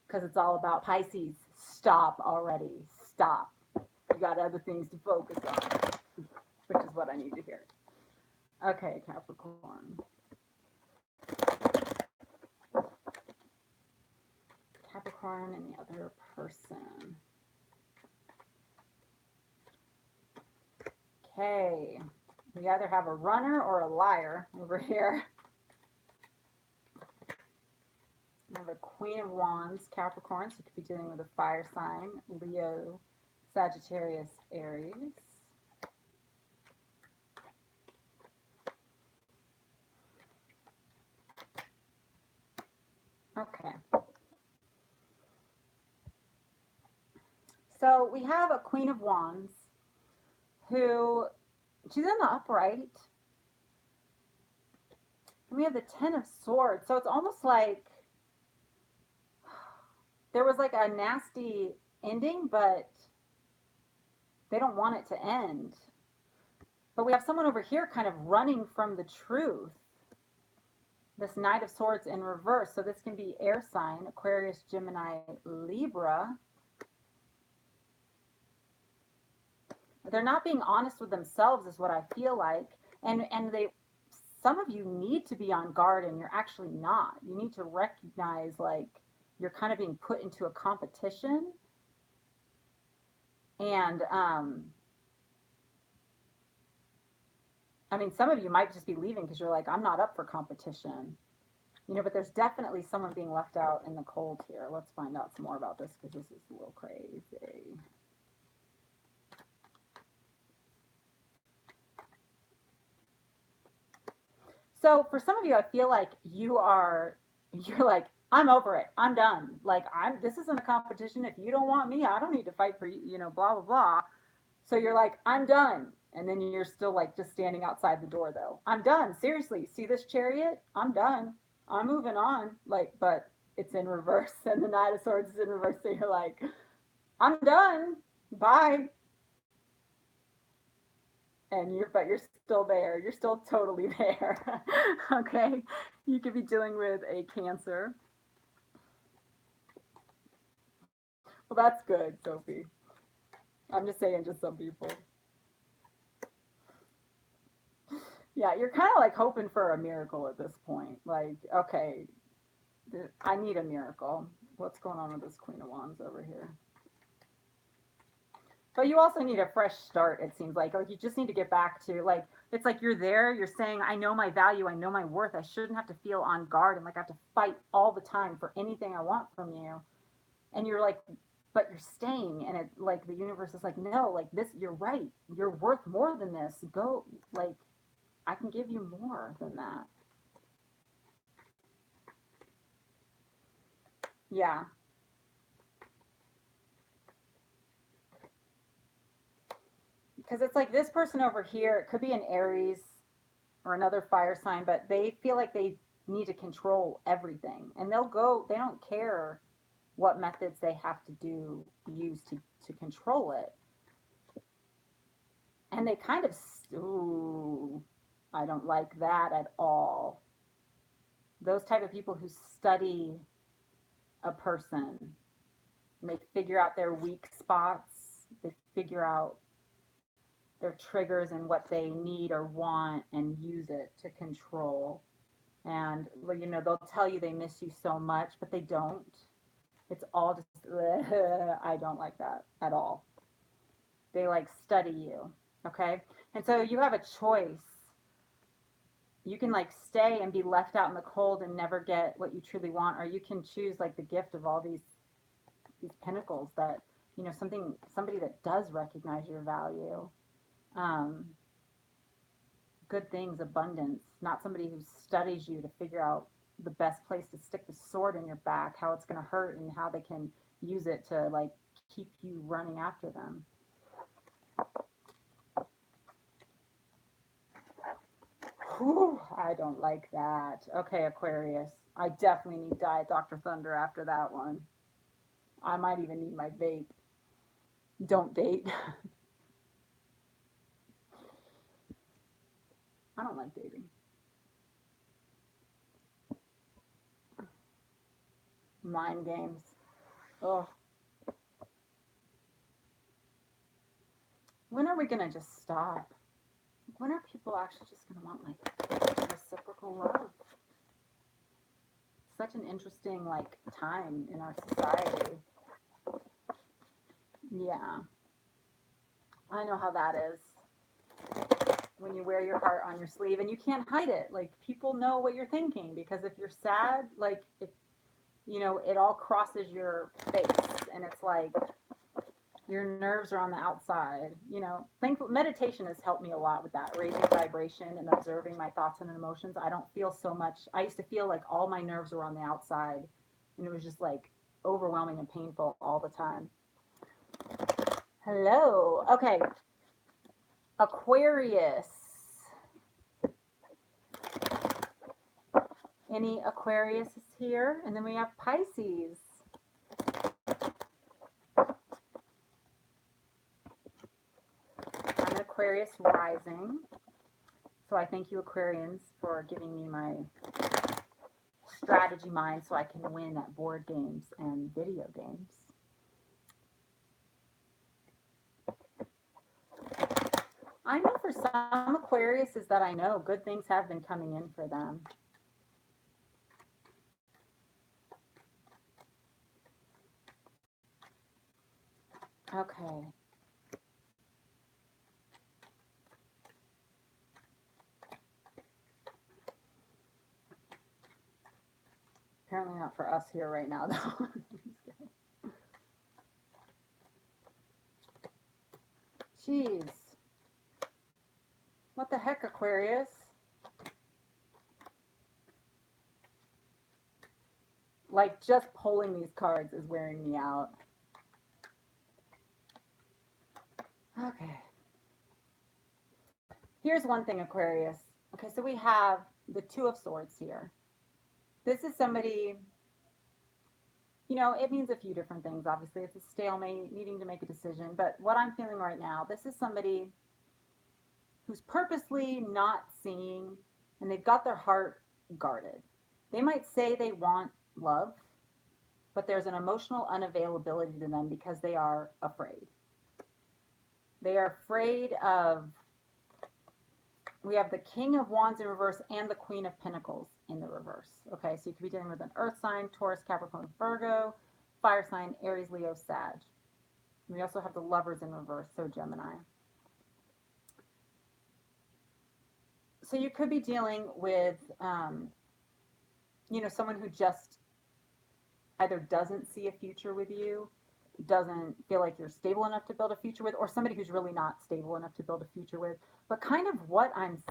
Because it's all about Pisces. Stop already. Stop. You got other things to focus on, which is what I need to hear. Okay, Capricorn. Capricorn and the other person. Okay. We either have a runner or a liar over here. We have a Queen of Wands, Capricorn, so you could be dealing with a fire sign, Leo, Sagittarius, Aries. Okay. So we have a Queen of Wands who, she's in the upright. And we have the Ten of Swords. So it's almost like there was like a nasty ending, but they don't want it to end. But we have someone over here kind of running from the truth. This Knight of Swords in reverse. So this can be air sign, Aquarius, Gemini, Libra. They're not being honest with themselves is what I feel like. And they some of you need to be on guard and you're actually not. You need to recognize like you're kind of being put into a competition. And I mean, some of you might just be leaving because you're like, I'm not up for competition. You know, but there's definitely someone being left out in the cold here. Let's find out some more about this because this is a little crazy. So for some of you, I feel like you're like, I'm over it. I'm done. Like this isn't a competition. If you don't want me, I don't need to fight for you, you know, blah blah blah. So you're like, I'm done. And then you're still like just standing outside the door though. I'm done. Seriously, see this chariot? I'm done. I'm moving on. Like, but it's in reverse and the Knight of Swords is in reverse. So you're like, I'm done. Bye. And you're still there. You're still totally there. Okay. You could be dealing with a Cancer. Well, that's good, Sophie. I'm just saying, just some people. Yeah, you're kind of like hoping for a miracle at this point. Like, okay, I need a miracle. What's going on with this Queen of Wands over here? But you also need a fresh start, it seems like you just need to get back to like, it's like you're there, you're saying, I know my value, I know my worth, I shouldn't have to feel on guard and like I have to fight all the time for anything I want from you. And you're like, but you're staying, and it like the universe is like, no, like this, you're right, you're worth more than this. Go, like, I can give you more than that. Yeah. Because it's like this person over here, it could be an Aries or another fire sign, but they feel like they need to control everything. And they don't care what methods they have to use to control it. And they kind of, ooh, I don't like that at all. Those type of people who study a person, and they figure out their weak spots, they figure out their triggers and what they need or want and use it to control. And well, you know, they'll tell you they miss you so much, but they don't. It's all just I don't like that at all. They like study you, okay? And so you have a choice. You can like stay and be left out in the cold and never get what you truly want, or you can choose like the gift of all these pinnacles that, you know, somebody that does recognize your value. Um, Good things, abundance, not somebody who studies you to figure out the best place to stick the sword in your back, how it's going to hurt, and how they can use it to like keep you running after them. Whew, I don't like that. Okay, Aquarius. I definitely need Diet Dr. Thunder after that one. I might even need my vape. Don't date. I don't like dating. Mind games. Oh, when are we gonna just stop? When are people actually just gonna want like reciprocal love? Such an interesting like time in our society. Yeah, I know how that is. When you wear your heart on your sleeve and you can't hide it, like people know what you're thinking, because if you're sad, like if you know, it all crosses your face, and it's like your nerves are on the outside. You know, thankful meditation has helped me a lot with that, raising vibration and observing my thoughts and emotions. I don't feel so much. I used to feel like all my nerves were on the outside, and it was just like overwhelming and painful all the time. Hello. Okay. Aquarius. Any Aquarius is here, and then we have Pisces. I'm an Aquarius rising. So I thank you, Aquarians, for giving me my strategy mind so I can win at board games and video games. I know for some Aquariuses that I know, good things have been coming in for them. Okay. Apparently not for us here right now, though. Jeez. What the heck, Aquarius? Like, just pulling these cards is wearing me out. Okay. Here's one thing, Aquarius. Okay, so we have the Two of Swords here. This is somebody, it means a few different things. Obviously, it's a stalemate, needing to make a decision. But what I'm feeling right now, this is somebody who's purposely not seeing, and they've got their heart guarded. They might say they want love, but there's an emotional unavailability to them because they are afraid. They are afraid of. We have the King of Wands in reverse and the Queen of Pentacles in the reverse. Okay, so you could be dealing with an Earth sign, Taurus, Capricorn, Virgo, fire sign, Aries, Leo, Sag. We also have the Lovers in reverse, so Gemini. So you could be dealing with, someone who just either doesn't see a future with you, doesn't feel like you're stable enough to build a future with, or somebody who's really not stable enough to build a future with. But kind of what I'm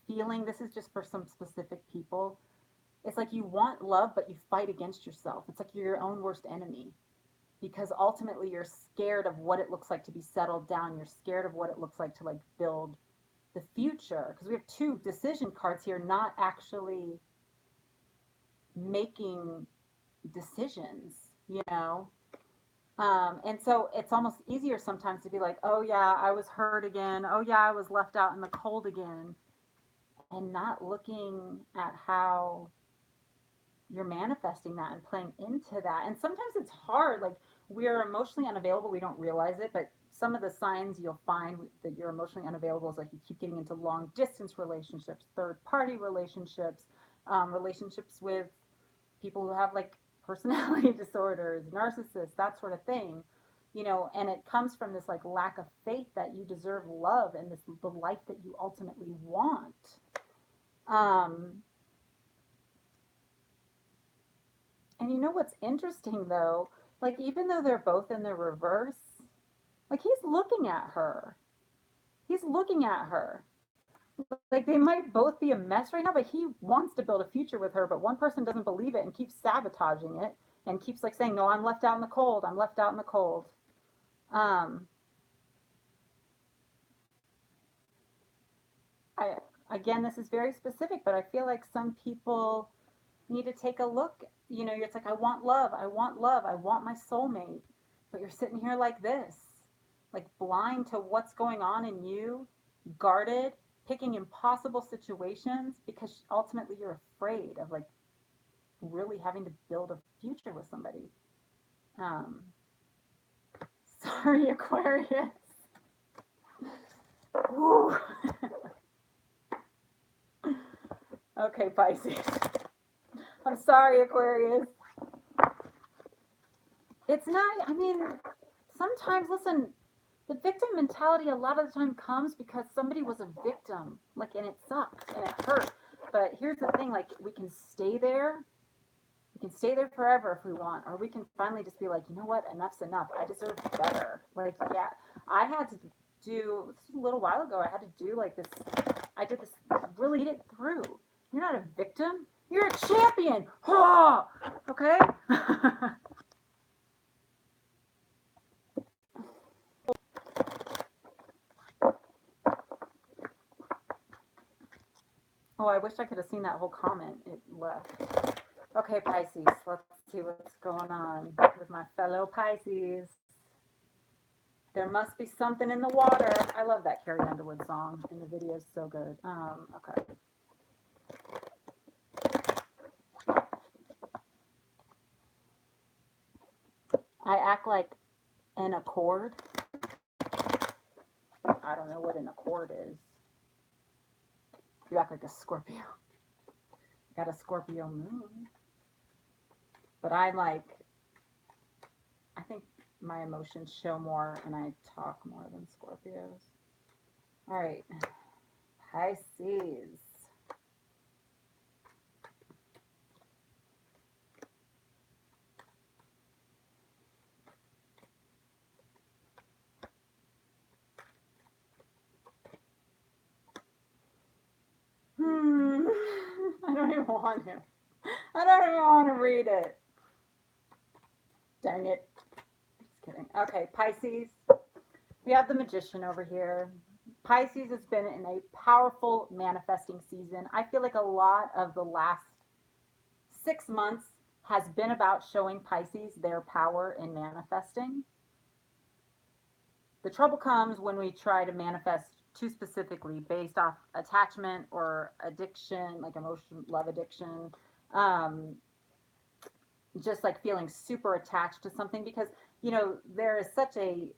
feeling, this is just for some specific people, it's like you want love, but you fight against yourself. It's like you're your own worst enemy because ultimately you're scared of what it looks like to be settled down. You're scared of what it looks like to like build the future because we have two decision cards here, not actually making decisions, and so it's almost easier sometimes to be like, oh yeah, I was hurt again. Oh yeah, I was left out in the cold again. And not looking at how you're manifesting that and playing into that. And sometimes it's hard. Like we are emotionally unavailable. We don't realize it, but some of the signs you'll find that you're emotionally unavailable is like you keep getting into long distance relationships, third party relationships, relationships with people who have like personality disorders, narcissists, that sort of thing. And it comes from this like lack of faith that you deserve love and this the life that you ultimately want. Um, and what's interesting though, like even though they're both in the reverse, like he's looking at her. He's looking at her. Like they might both be a mess right now, but he wants to build a future with her, but one person doesn't believe it and keeps sabotaging it and keeps like saying, no, I'm left out in the cold. I'm left out in the cold. Um, I again, this is very specific, but I feel like some people need to take a look. It's like I want love, I want love, I want my soulmate, but you're sitting here like this, like blind to what's going on in you, guarded, picking impossible situations because ultimately you're afraid of like really having to build a future with somebody. Um, sorry, Aquarius. Okay, Pisces. I'm sorry, Aquarius. It's not, I mean, sometimes, listen, the victim mentality a lot of the time comes because somebody was a victim, like, and it sucks and it hurts. But here's the thing, like, we can stay there. We can stay there forever if we want, or we can finally just be like, you know what, enough's enough. I deserve better. Like, yeah, I had to do, this was a little while ago, I had to do like this, I did this, really get it through. You're not a victim. You're a champion. Oh, okay? Oh, I wish I could have seen that whole comment. It left. Okay, Pisces, let's see what's going on with my fellow Pisces. There must be something in the water. I love that Carrie Underwood song, and the video is so good. Okay. I act like an accord. I don't know what an accord is. You act like a Scorpio. Got a Scorpio moon. But I'm like, I think my emotions show more and I talk more than Scorpios. All right, Pisces. Hmm. I don't even want to. I don't even want to read it. Dang it. Just kidding. Okay, Pisces. We have the Magician over here. Pisces has been in a powerful manifesting season. I feel like a lot of the last 6 months has been about showing Pisces their power in manifesting. The trouble comes when we try to manifest too specifically based off attachment or addiction, like emotion, love addiction, um, just like feeling super attached to something because, there is such a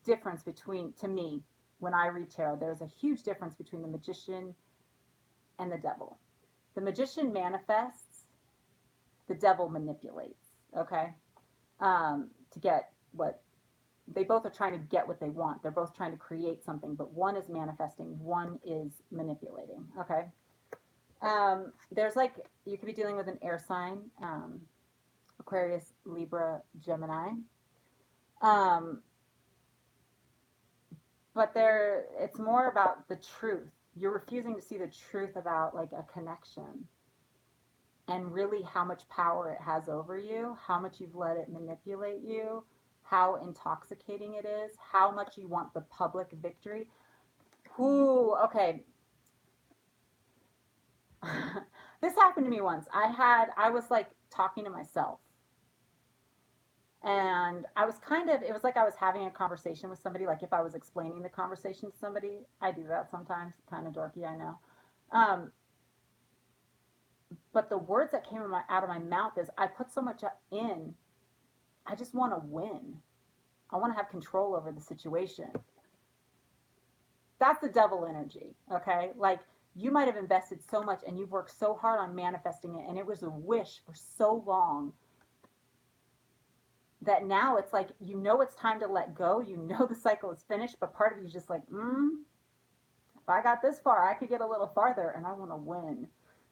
difference between, to me, when I read tarot, there's a huge difference between the magician and the devil. The magician manifests, the devil manipulates, okay? To get what they both are trying to get what they want. They're both trying to create something, but one is manifesting, one is manipulating, okay? There's like, you could be dealing with an air sign, Aquarius, Libra, Gemini. Um, but it's more about the truth. You're refusing to see the truth about like a connection and really how much power it has over you, how much you've let it manipulate you, how intoxicating it is, how much you want the public victory. Ooh, okay. This happened to me once. I was like talking to myself. And I was it was like I was having a conversation with somebody, like if I was explaining the conversation to somebody. I do that sometimes, kind of dorky, I know. Um, but the words that came out of my mouth is, I put so much in, I just want to win. I want to have control over the situation. That's the devil energy, okay? Like, you might have invested so much and you've worked so hard on manifesting it, and it was a wish for so long that now it's like, it's time to let go. The cycle is finished, but part of you is just like, if I got this far, I could get a little farther, and I want to win.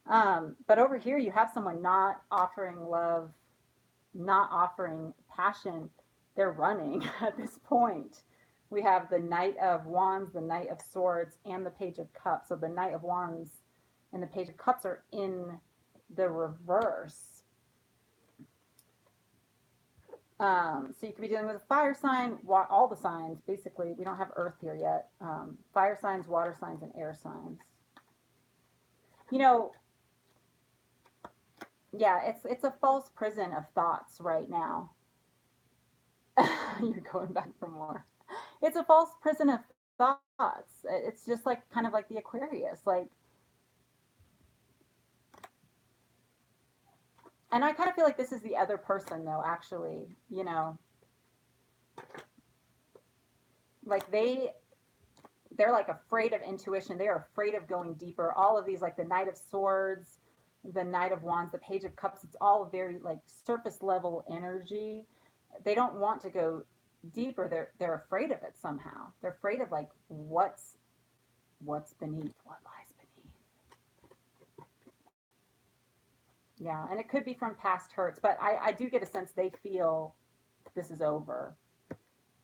But over here, you have someone not offering love, not offering passion. They're running at this point. We have the Knight of Wands, the Knight of Swords, and the Page of Cups. So the Knight of Wands and the Page of Cups are in the reverse. So you could be dealing with a fire sign, all the signs, basically. We don't have earth here yet. Fire signs, water signs, and air signs. You know, yeah, it's a false prison of thoughts right now. You're going back for more. It's a false prison of thoughts. It's just like kind of like the Aquarius. Like, and I kind of feel like this is the other person though, actually, like they're like afraid of intuition. They are afraid of going deeper. All of these, like the Knight of Swords, the Knight of Wands, the Page of Cups, it's all very like surface level energy. They don't want to go deeper. They're afraid of it somehow. They're afraid of like what's beneath, what lies beneath. Yeah, and it could be from past hurts, but I do get a sense they feel this is over.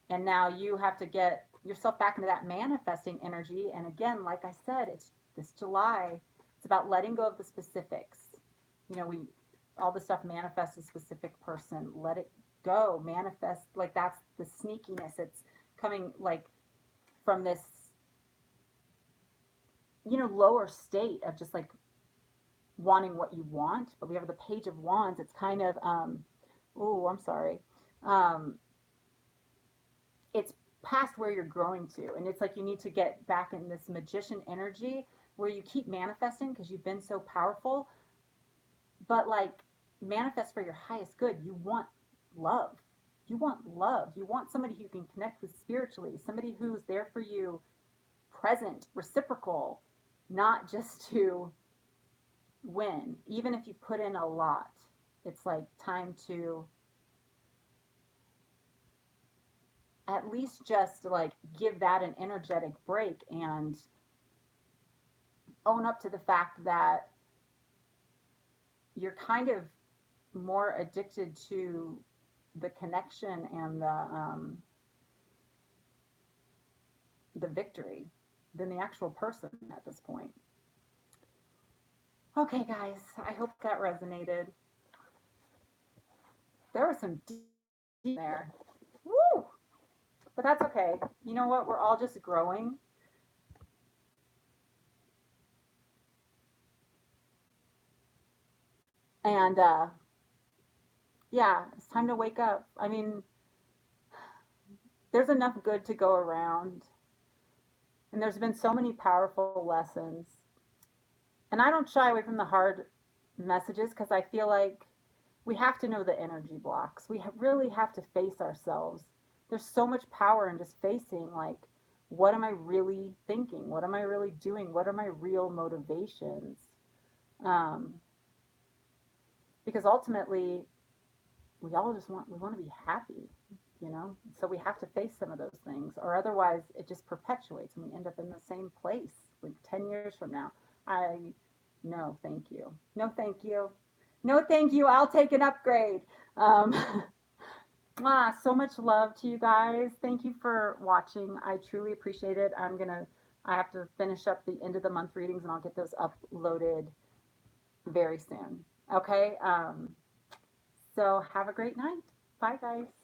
And now you have to get yourself back into that manifesting energy. And again, like I said, it's this July. It's about letting go of the specifics. We all the stuff manifests a specific person. Let it go. Manifest, like that's the sneakiness. It's coming like from this, lower state of just like wanting what you want. But we have the Page of Wands. It's kind of oh, I'm sorry. Um, it's past where you're growing to, and it's like you need to get back in this magician energy where you keep manifesting because you've been so powerful, but like manifest for your highest good. You want love. You want love. You want somebody who you can connect with spiritually, somebody who's there for you present, reciprocal, not just to win. Even if you put in a lot, it's like time to at least just like give that an energetic break and own up to the fact that you're kind of more addicted to the connection and the victory than the actual person at this point. Okay, guys, I hope that resonated. There was some deep there. Woo! But that's okay. You know what? We're all just growing. And yeah, it's time to wake up. I mean, there's enough good to go around. And there's been so many powerful lessons. And I don't shy away from the hard messages because I feel like we have to know the energy blocks. We really have to face ourselves. There's so much power in just facing, like, what am I really thinking? What am I really doing? What are my real motivations? Um, because ultimately, we all just want to be happy, you know? So we have to face some of those things, or otherwise it just perpetuates and we end up in the same place like 10 years from now. I, no, thank you. No, thank you. No, thank you. I'll take an upgrade. Um, so much love to you guys. Thank you for watching. I truly appreciate it. I have to finish up the end of the month readings and I'll get those uploaded very soon. Okay. So have a great night. Bye, guys.